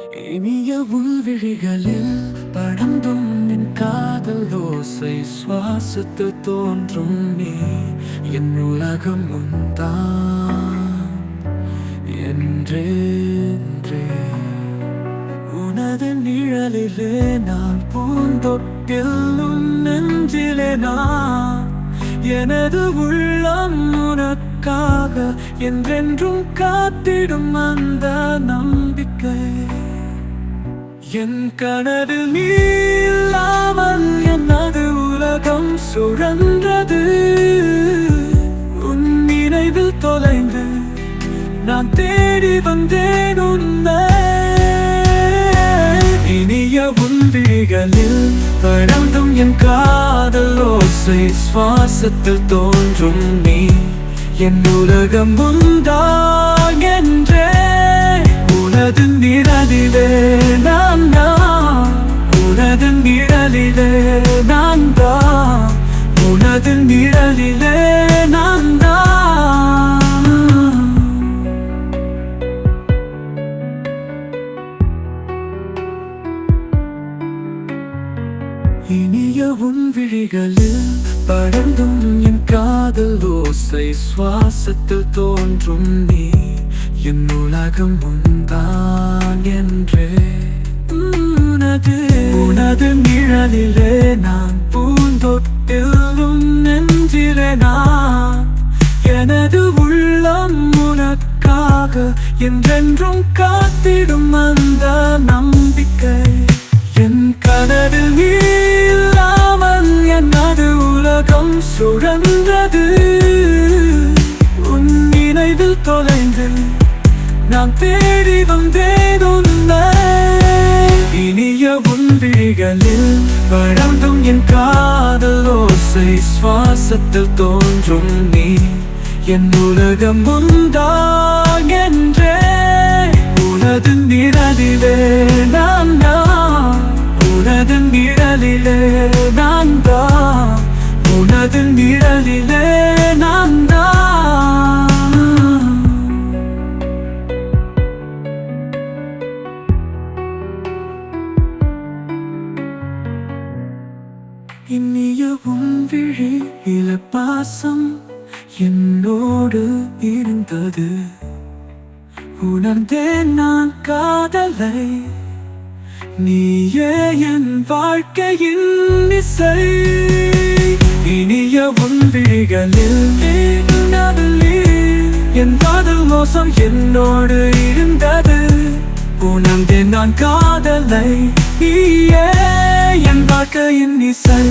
இனிய உள்விழிகளில் படர்ந்தும் என் காதல் ஓசை சுவாசத்தில் தோன்றும் நீ என் உலகம் உன்தான் என்றே உனது நிழலிலே நான் பூந்தொட்டில் உன் நெஞ்சிலே நான் எனது உள்ளம் உனக்காக என்றென்றும் காத்திடும் அந்த நம்பிக்கை என் கனவில் நீ இல்லாமல் எனது உலகம் சுழன்றது உன் நினைவில் தொலைந்து நான் தேடி வந்தேன் உன்னை இனிய உன்விழிகளில் படர்ந்தும் என் காதல் ஓசை சுவாசத்தில் தோன்றும் நீ என் உலகம் உன்தான் என்றே உனது நிழலிலே நான் உனது நிழலிலே நான் உனது நிழலிலே நான் இனிய உன்விழிகளில் படர்ந்தும் என் காதல் ஓசை சுவாசத்தில் தோன்றும் நீ என் உலகம் உன்தான் என்றே உனது நிழலிலே நான் பூந்தொட்டில் உன் நெஞ்சிலே நான் எனது உள்ளம் உனக்காக என்றென்றும் காத்திடும் அந்த நம்பிக்கை என் கனவில் நீ இல்லாமல் எனது உலகம் சுழன்றது உன் நினைவில் தொலைந்து நான் தேடி வந்தேன் உன்னை இனிய உன்விழிகளில் படர்ந்தும் என் காதல் ஓசை சுவாசத்தில் தோன்றும் நீ என் உலகம் உன்தான் என்றே உனது நிழலிலே நான் உனது நிழலிலே நான் உனது நிழலிலே நான் இனிய உன்விழியில பாசம் என்னோடு இருந்தது உணர்ந்தேன் நான் காதலை நீயே என் வாழ்க்கையின் இசை இனிய உன்விழிகளில் என் காதல் மோசம் என்னோடு இருந்தது உணர்ந்தேன் நான் காதலை நீயே என் வாழ்க்கையின் இசை